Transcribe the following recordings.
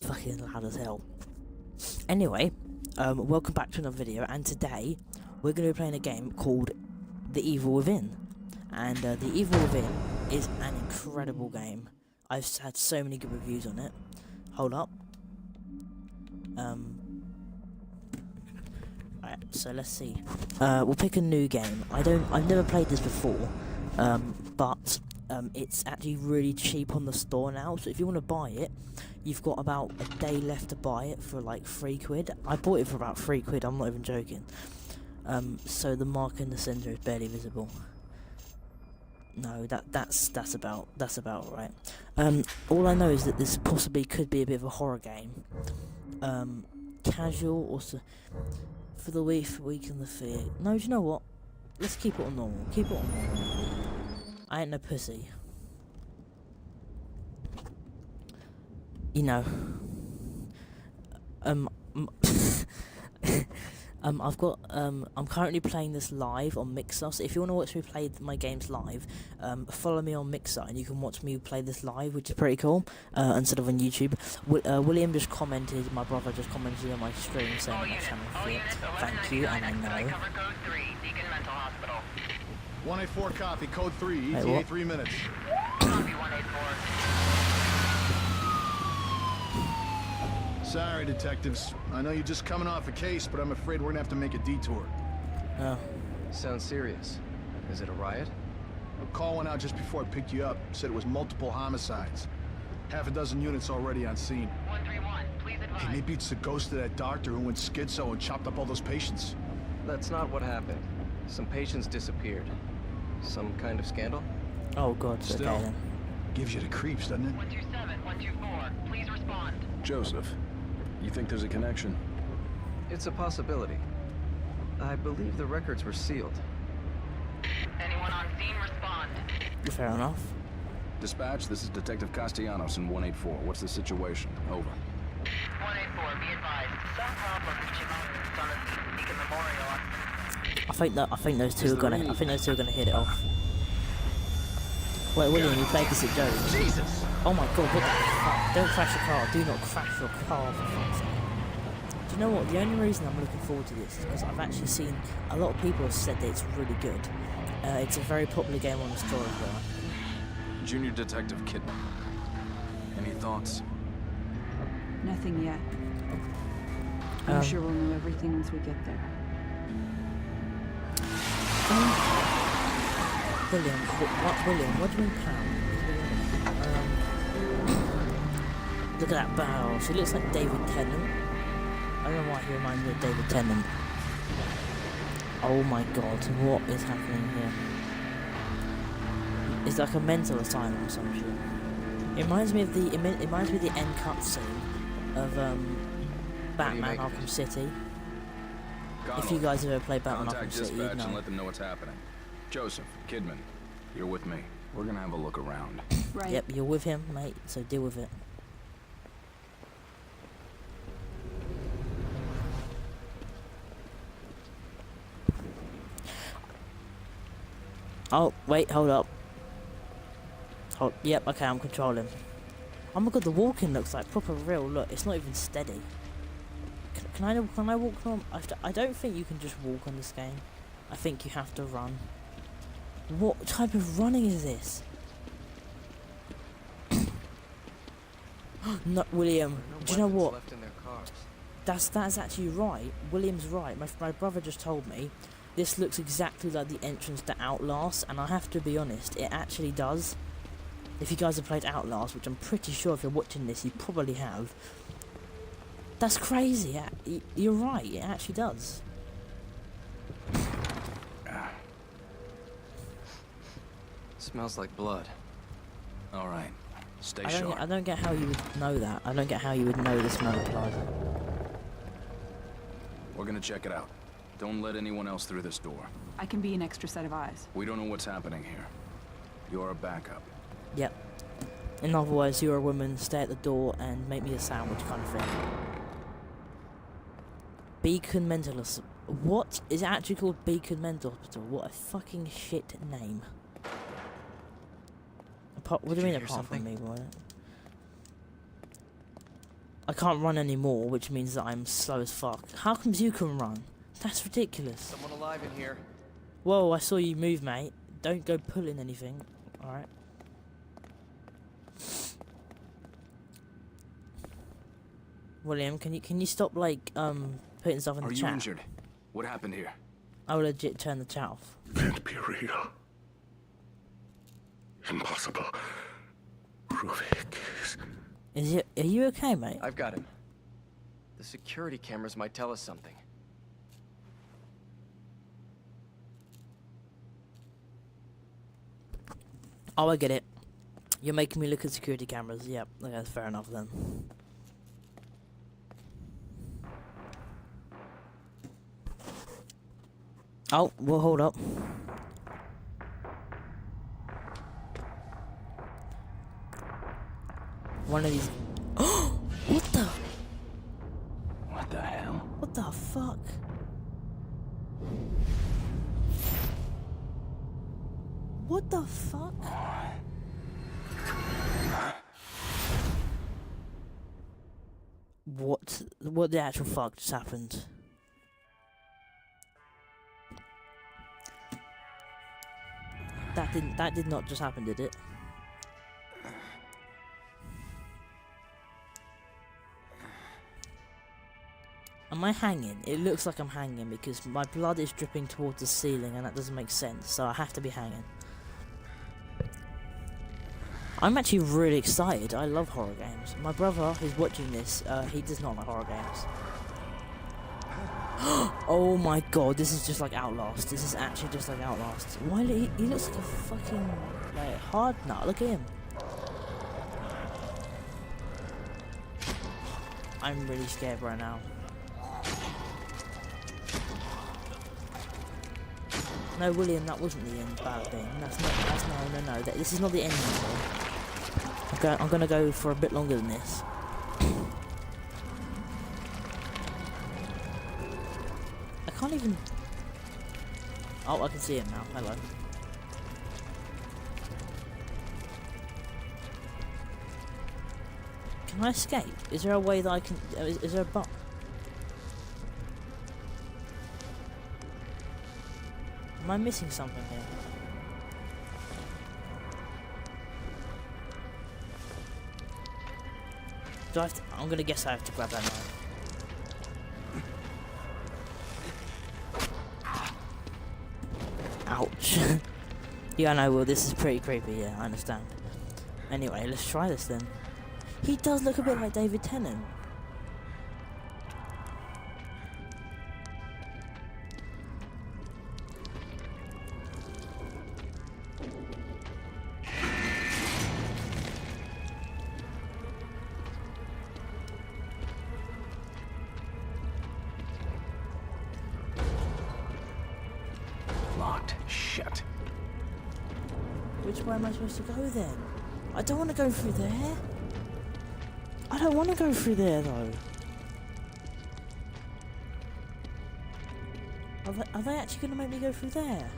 fucking loud as hell. Anyway, welcome back to another video, and today we're going to be playing a game called The Evil Within. And The Evil Within is an incredible game. I've had so many good reviews on it. Hold up. Alright, so let's see. We'll pick a new game. I've never played this before, but it's actually really cheap on the store now, so if you want to buy it, you've got about a day left to buy it for like £3. I bought it for about £3, I'm not even joking. So the mark in the centre is barely visible. No, that's about right. All I know is that this possibly could be a bit of a horror game. Casual, or for the weak and the fear. No, do you know what? Let's keep it on normal. Keep it on normal. I ain't no pussy. You know. I'm currently playing this live on Mixer, so if you want to watch me play my games live, follow me on Mixer and you can watch me play this live, which is pretty cool, instead of on YouTube. William just commented, my brother just commented on my stream saying that my channel fit. Thank you, and I know. 184 copy, code 3, ETA 3 minutes. Copy 184. Sorry, detectives. I know you're just coming off a case, but I'm afraid we're gonna have to make a detour. Oh. Sounds serious. Is it a riot? A call went out just before I picked you up. Said it was multiple homicides. Half a dozen units already on scene. 131, please advise. Hey, maybe it's the ghost of that doctor who went schizo and chopped up all those patients. That's not what happened. Some patients disappeared. Some kind of scandal? Oh god, Still, okay then. gives you the creeps, doesn't it? 127, 124, please respond. Joseph, you think there's a connection? It's a possibility. I believe the records were sealed. Anyone on scene, respond. Fair enough. Dispatch, this is Detective Castellanos in 184. What's the situation? Over. 184, be advised. Some problem reaching on the Beacon Memorial. I think those two are gonna hit it off. Wait, William, you played this at Joe's. Jesus! Oh my god, what the fuck? Don't crash your car. Do not crash your car, for fuck's sake. Do you know what? The only reason I'm looking forward to this is because I've actually seen a lot of people have said that it's really good. It's a very popular game on the store as well. Junior Detective Kidman. Any thoughts? Nothing yet. I'm sure we'll know everything once we get there. William, what do you mean pound? Look at that barrel. She looks like David Tennant. I don't know why he reminds me of David Tennant. Oh my god, what is happening here? It's like a mental asylum or some shit. It reminds me of the end cutscene of Batman Arkham City. If you guys have ever played Batman Arkham City, you'd Dispatch know. and let them know what's happening. Joseph, Kidman, you're with me. We're gonna have a look around. Right. Yep, you're with him, mate, so deal with it. Oh, wait, hold up. Yep, okay, I'm controlling. Oh my god, the walking looks like proper real. Look, it's not even steady. Can I walk on? I don't think you can just walk on this game. I think you have to run. What type of running is this? No, William. Do you know what? Left in their cars. That's actually right. William's right. My brother just told me this looks exactly like the entrance to Outlast, and I have to be honest, it actually does. If you guys have played Outlast, which I'm pretty sure if you're watching this, you probably have. That's crazy. You're right. It actually does. Smells like blood. All right, stay sharp. I don't get how you would know that. I don't get how you would know the smell of blood. We're gonna check it out. Don't let anyone else through this door. I can be an extra set of eyes. We don't know what's happening here. You're a backup. Yep. In other words, you're a woman, stay at the door and make me a sandwich kind of thing. Beacon Mental Hospital. What? Is it actually called Beacon Mental Hospital? What a fucking shit name. What do you mean apart from me, boy? I can't run anymore, which means that I'm slow as fuck. How comes you can run? That's ridiculous. Someone alive in here. Whoa, I saw you move, mate. Don't go pulling anything. Alright. William, can you stop like putting stuff in the Are chat? you injured? What happened here? I will legit turn the chat off. Can't be real. Impossible. Ruvik is... Are you okay, mate? I've got him. The security cameras might tell us something. Oh, I get it. You're making me look at security cameras. Yep, okay, that's fair enough then. Oh, well, hold up. One of these. What the? What the hell? What the fuck? What the fuck? What the actual fuck just happened? That did not just happen, did it? Am I hanging? It looks like I'm hanging because my blood is dripping towards the ceiling and that doesn't make sense, so I have to be hanging. I'm actually really excited. I love horror games. My brother who's watching this, he does not like horror games. Oh my god, this is just like Outlast. This is actually just like Outlast. Why he looks like a fucking like hard nut. Look at him. I'm really scared right now. No, William, that wasn't the end bad thing. No. This is not the end. I'm gonna go for a bit longer than this. I can't even... Oh, I can see him now. Hello. Can I escape? Is there a way that I can... Is there a button? Am I missing something here? Do I have to... I'm gonna guess I have to grab that knife. Ouch. Yeah, I know, well, this is pretty creepy, yeah, I understand. Anyway, let's try this then. He does look a bit like David Tennant. Locked. Shut. Which way am I supposed to go then? I don't want to go through there. I don't want to go through there though. Are they actually going to make me go through there?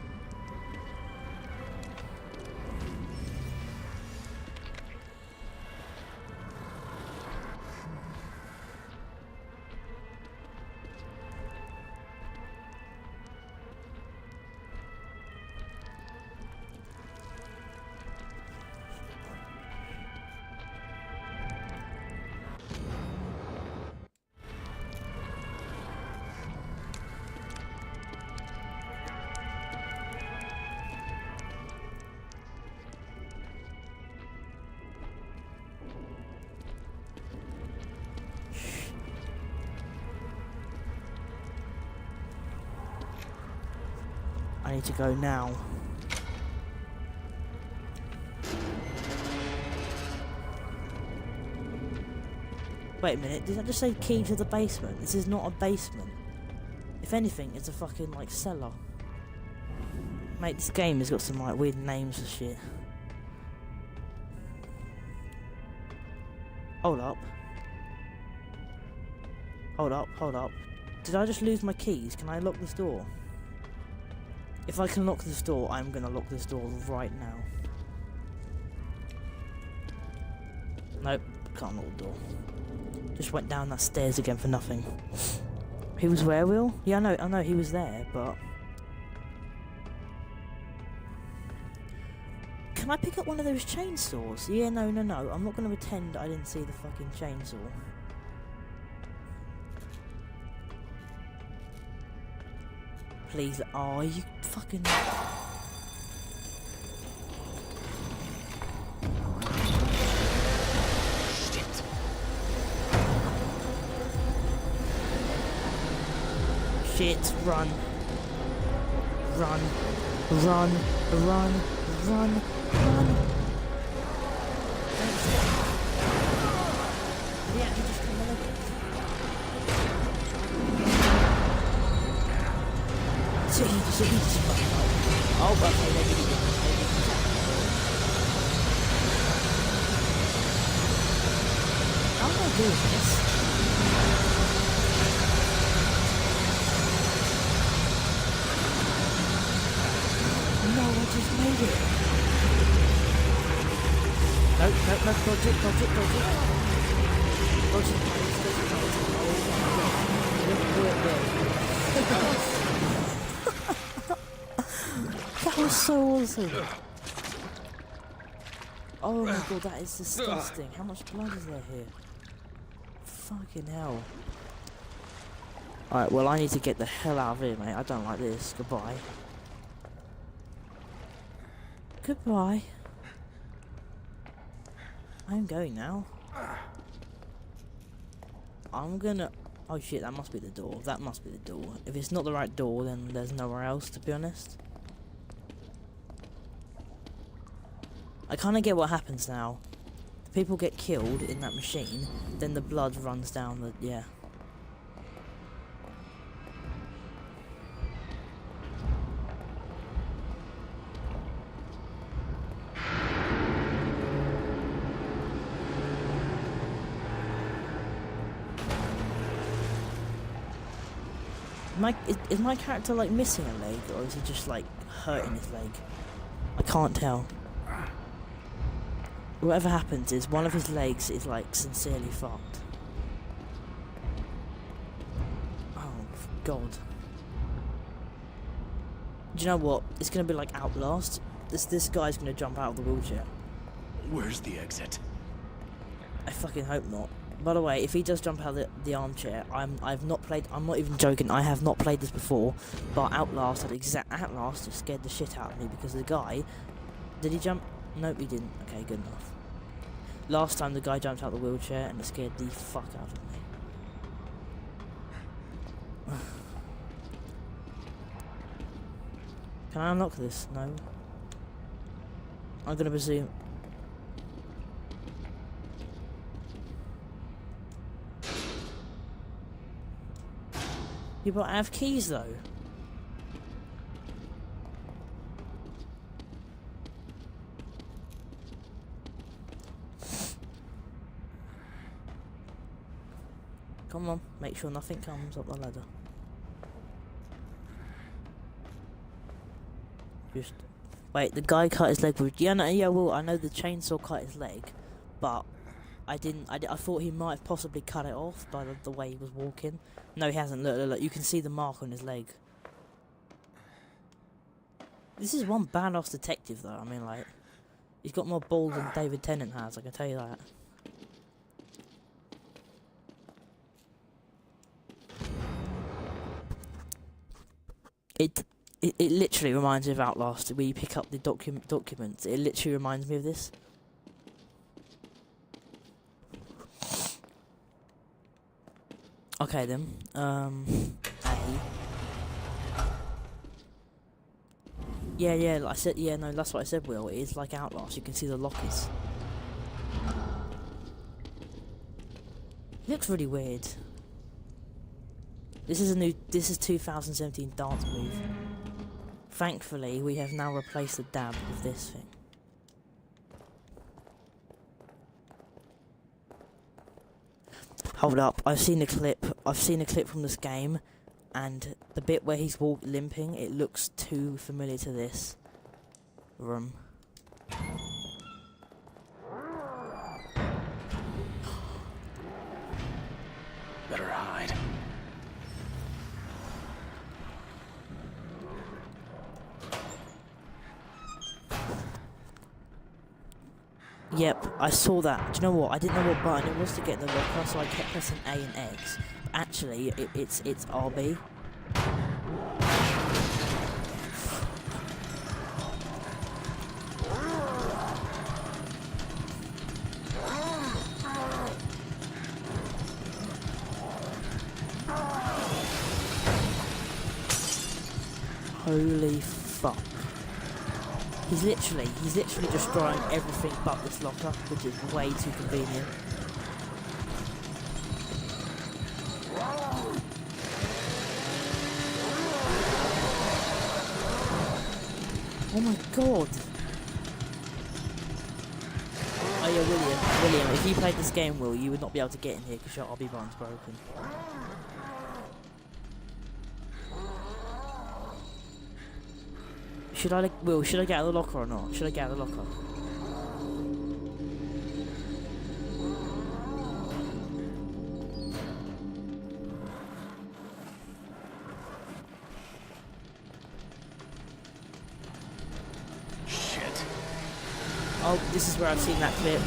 I need to go now. Wait a minute, did that just say key to the basement? This is not a basement. If anything, it's a fucking, like, cellar. Mate, this game has got some, like, weird names for shit. Hold up. Hold up, hold up. Did I just lose my keys? Can I lock this door? If I can lock this door, I'm gonna lock this door right now. Nope, can't lock the door. Just went down that stairs again for nothing. He was where, Will? Yeah, I know he was there, but... Can I pick up one of those chainsaws? Yeah, no. I'm not going to pretend I didn't see the fucking chainsaw. Please, oh, you fucking... Shit, run. Run. Run. Run. Run. Run. Yeah, he just come over. So he just run. Oh, okay, maybe he didn't. How am I doing this? No, I just made it. No, dodge it. Dodge it, That was so awesome. Oh my god, that is disgusting. How much blood is there here? Fucking hell. Alright, well I need to get the hell out of here, mate. I don't like this. Goodbye. Goodbye. I'm going now. I'm gonna... Oh shit, that must be the door. That must be the door. If it's not the right door, then there's nowhere else, to be honest. I kinda get what happens now. If people get killed in that machine, then the blood runs down the... yeah. Is my character like missing a leg, or is he just like hurting his leg? I can't tell. Whatever happens is one of his legs is like sincerely fucked. Oh god. Do you know what? It's gonna be like Outlast. This guy's gonna jump out of the wheelchair. Where's the exit? I fucking hope not. By the way, if he does jump out of the armchair, I've not played. I'm not even joking. I have not played this before, but Outlast just scared the shit out of me because the guy. Did he jump? Nope, he didn't. Okay, good enough. Last time the guy jumped out the wheelchair and it scared the fuck out of me. Can I unlock this? No. I'm gonna presume. Yeah, but I have keys though. Come on, make sure nothing comes up the ladder. Just wait. The guy cut his leg with. Yeah, no, yeah. Well, I know the chainsaw cut his leg, but I didn't. I thought he might have possibly cut it off by the way he was walking. No, he hasn't. Look. You can see the mark on his leg. This is one badass detective, though. I mean, like, he's got more balls than David Tennant has. I can tell you that. It literally reminds me of Outlast, where you pick up the documents. It literally reminds me of this. Okay then. Yeah, like I said, yeah, no, that's what I said, Will. It is like Outlast, you can see the lockers. It looks really weird. This is 2017 dance move. Thankfully, we have now replaced the dab with this thing. Hold up, I've seen a clip from this game, and the bit where he's limping, it looks too familiar to this room. Better hide. Yep, I saw that. Do you know what? I didn't know what button it was to get in the locker, so I kept pressing A and X. Actually, it's RB. Holy fuck. He's literally destroying everything but this locker, which is way too convenient. Oh my god. Oh yeah, William, if you played this game, Will, you would not be able to get in here because your RB button's broken. Should I get out of the locker or not? Should I get out of the locker? Shit. Oh, this is where I've seen that clip.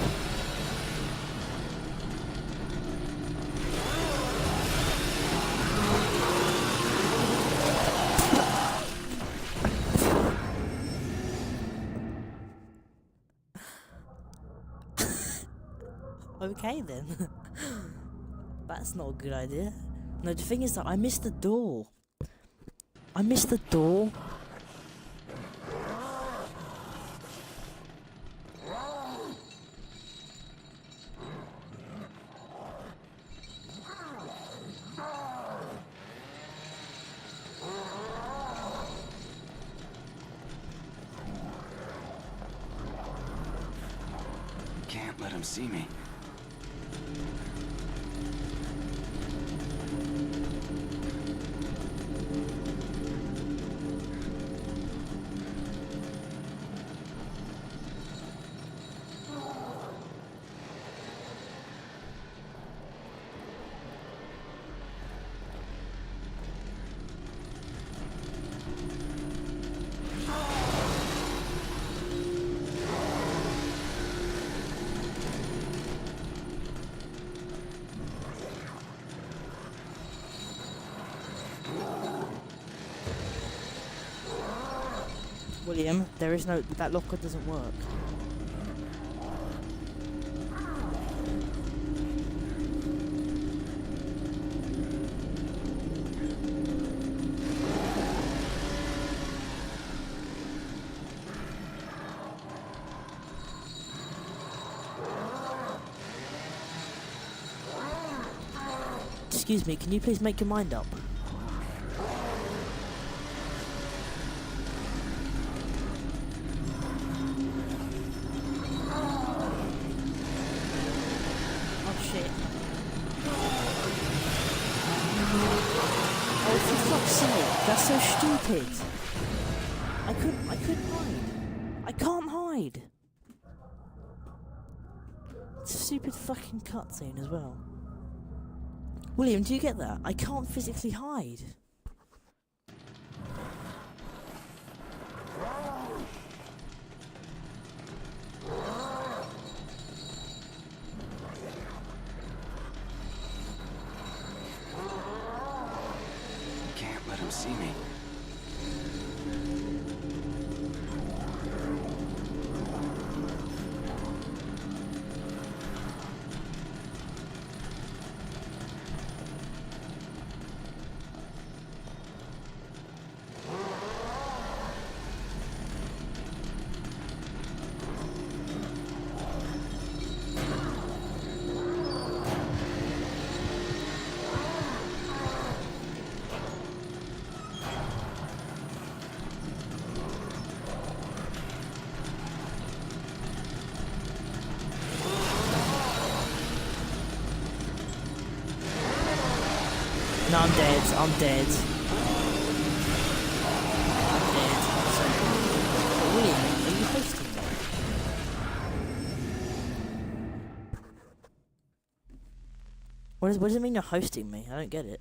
Okay then. That's not a good idea. No, the thing is that I missed the door. I missed the door. Can't let him see me. William, there is no... that locker doesn't work. Excuse me, can you please make your mind up? That's so stupid. I couldn't hide. I can't hide. It's a stupid fucking cutscene as well. William, do you get that? I can't physically hide. Let him see me. No, I'm dead. I'm dead. I'm dead. So, William, are you hosting me? What does it mean you're hosting me? I don't get it.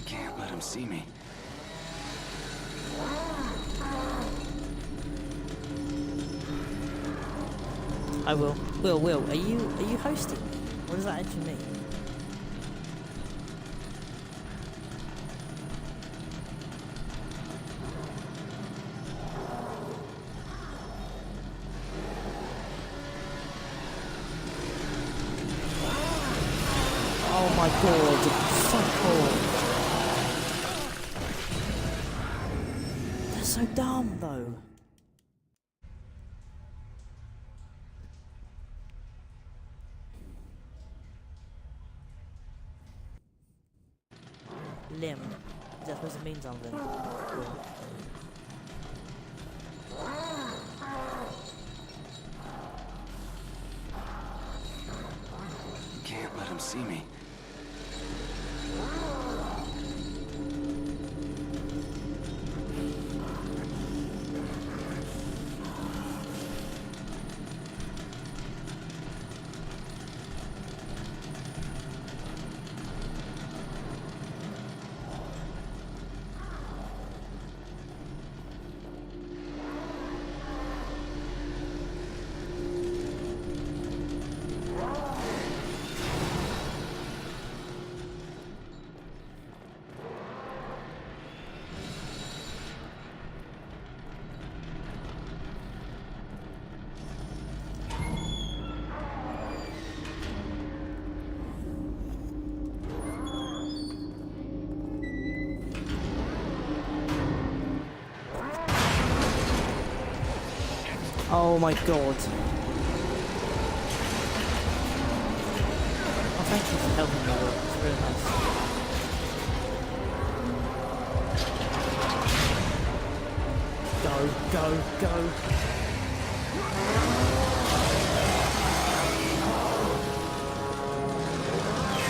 Can't let him see me. I will. Will, are you hosting me? What does that actually mean? Oh my god, fuck off. They're so dumb though. Limb. Is that supposed to mean something? Cool. Can't let him see me. Oh my god. Oh, thank you for helping me, Will. It's really nice. Go.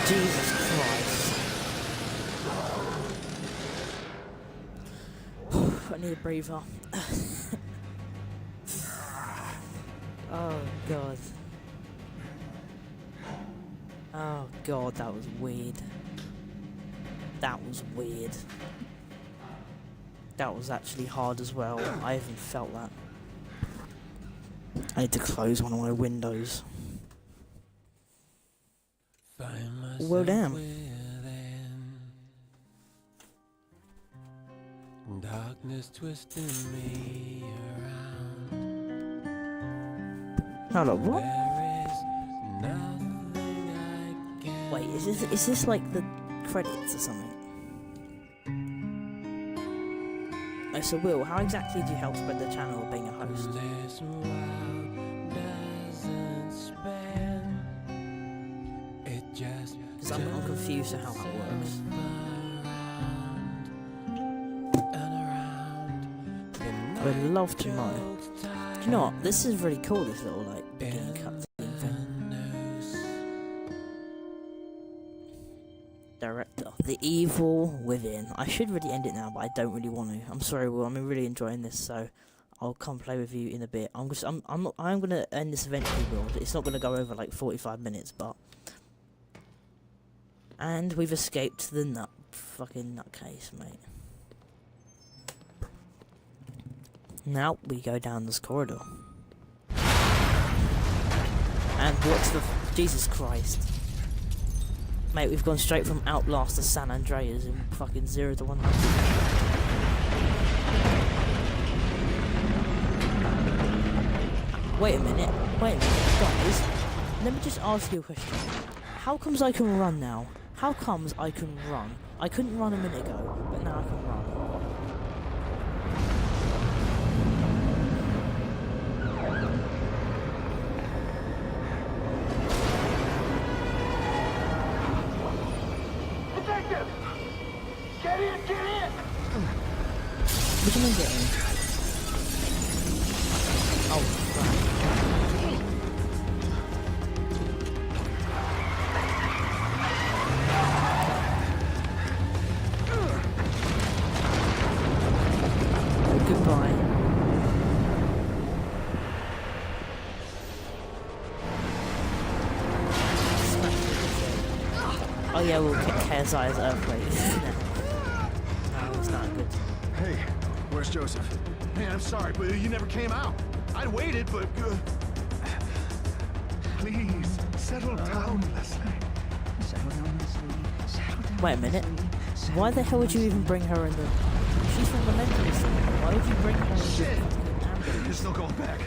Jesus Christ. I need a breather. Oh god. Oh god, that was weird. That was weird. That was actually hard as well. I haven't felt that. I need to close one of my windows. Well, damn. Darkness twisting me around. Hold on, what? There is nothing I can. Wait, is this like the credits or something? Oh, so Will, how exactly do you help spread the channel of being a host? This world doesn't spin. It just Because I'm confused to how that works. I would love to know. Do you know what? This is really cool, this little like beginning cutscene thing. Director. The Evil Within. I should really end it now, but I don't really want to. I'm sorry, Will. I'm really enjoying this, so I'll come play with you in a bit. I'm gonna end this eventually, Will. It's not gonna go over like 45 minutes, but. And we've escaped the fucking nutcase, mate. Now we go down this corridor. And what's the Jesus Christ. Mate, we've gone straight from Outlast to San Andreas in fucking 0 to 100. Wait a minute, guys. Let me just ask you a question. How comes I can run now? How comes I can run? I couldn't run a minute ago, but now I can run. What do you mean get in? Oh, right. Oh yeah, well, KSI's earthquake. No, it's not good. Hey, where's Joseph? Man, I'm sorry, but you never came out. I'd waited, but... Please, settle down, Leslie. Settle down, Leslie. Settle down. Wait a minute. Leslie. Why the hell would you even bring her in the... She's from the mental asylum. Why would you bring her in Shit! the ambulance? There's no going back.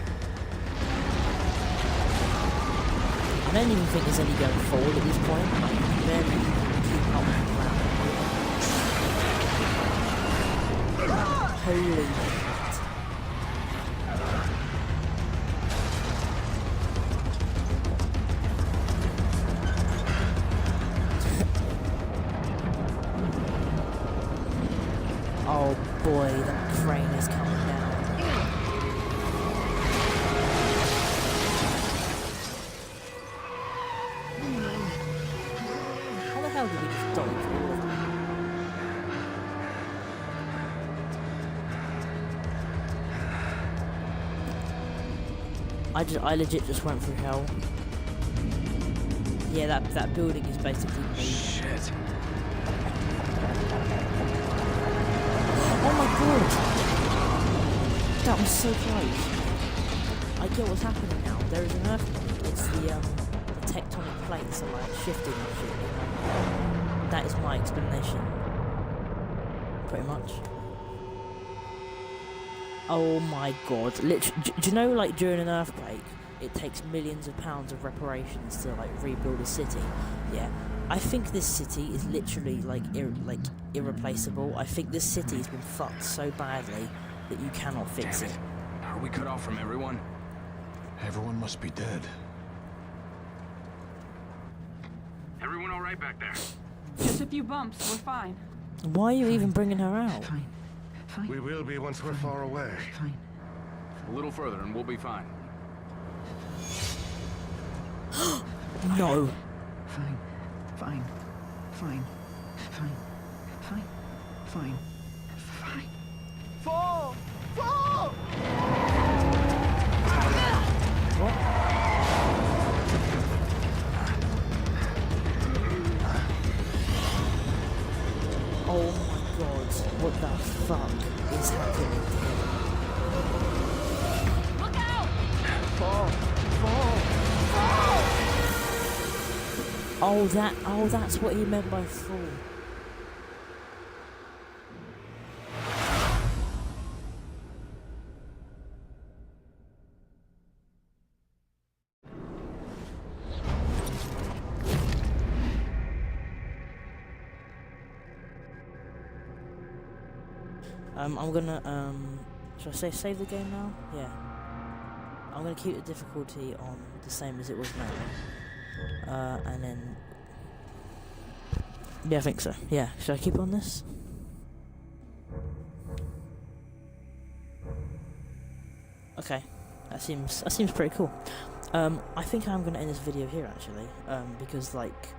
I don't even think there's any going forward at this point. Like, you can barely keep up with the ground. Holy shit. Oh boy, the crane is coming down. How the hell did we just dodge all of them? I legit just went through hell. Yeah, that building is basically me. Shit. Oh my god! That was so close. I get what's happening now. There is an earthquake. It's the tectonic plates are like shifting and shit. You know? That is my explanation. Pretty much. Oh my god. Literally, do you know, like, during an earthquake, it takes millions of pounds of reparations to, like, rebuild a city? Yeah. I think this city is literally, like, irreplaceable. I think this city has been fucked so badly that you cannot fix Damn it. it. Are we cut off from everyone? Everyone must be dead. Everyone all right back there? Just a few bumps. We're fine. Why are you even bringing her out? Fine. Fine. We will be once we're far away. Fine. A little further and we'll be fine. No. Fine. Fine. Fine. Fine. Fine. Fine. Fine. Fall! Fall! Oh my god. What the fuck is happening here? Look out! Oh, that's what he meant by fall. I'm gonna, should I say save the game now? Yeah. I'm gonna keep the difficulty on the same as it was now. And then... Yeah, I think so. Yeah, should I keep it on this? Okay. That seems pretty cool. I think I'm gonna end this video here actually. Because like,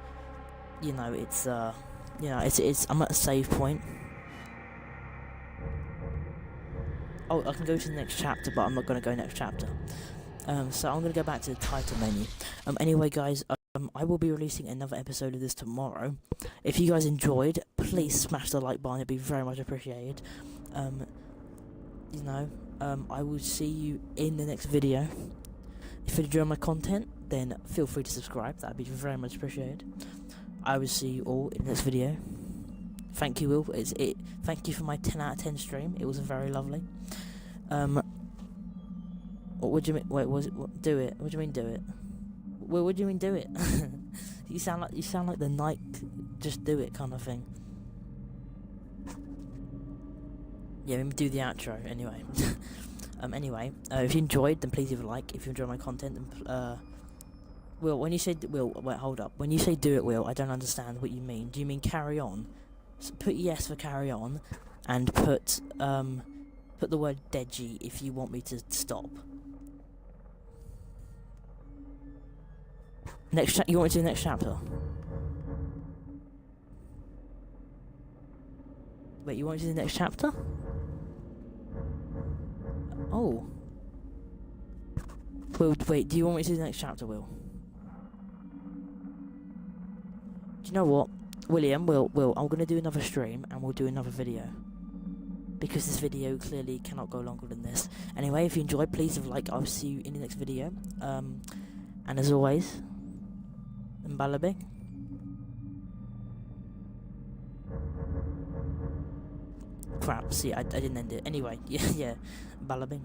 you know, it's I'm at a save point. Oh, I can go to the next chapter, but I'm not going to go next chapter. So I'm going to go back to the title menu. Anyway, guys, I will be releasing another episode of this tomorrow. If you guys enjoyed, please smash the like button. It'd be very much appreciated. I will see you in the next video. If you enjoy my content, then feel free to subscribe. That'd be very much appreciated. I will see you all in the next video. Thank you, Will. Thank you for my 10 out of 10 stream. It was very lovely. What do you mean? Wait, do it? What do you mean, do it? Will, what do you mean, do it? you sound like the Nike, just do it kind of thing. Yeah, let me do the outro anyway. Anyway, if you enjoyed, then please leave a like. If you enjoy my content, then Will, when you say wait, hold up. When you say do it, Will, I don't understand what you mean. Do you mean carry on? So put yes for carry on, and put the word Deji if you want me to stop. You want me to do the next chapter? Wait, you want me to do the next chapter? Oh. Will, wait, do you want me to do the next chapter, Will? Do you know what? William, I'm gonna do another stream and we'll do another video. Because this video clearly cannot go longer than this. Anyway, if you enjoyed, please leave a like. I'll see you in the next video. And as always, Mbalabing. Crap, see, I didn't end it. Anyway, yeah, Mbalabing.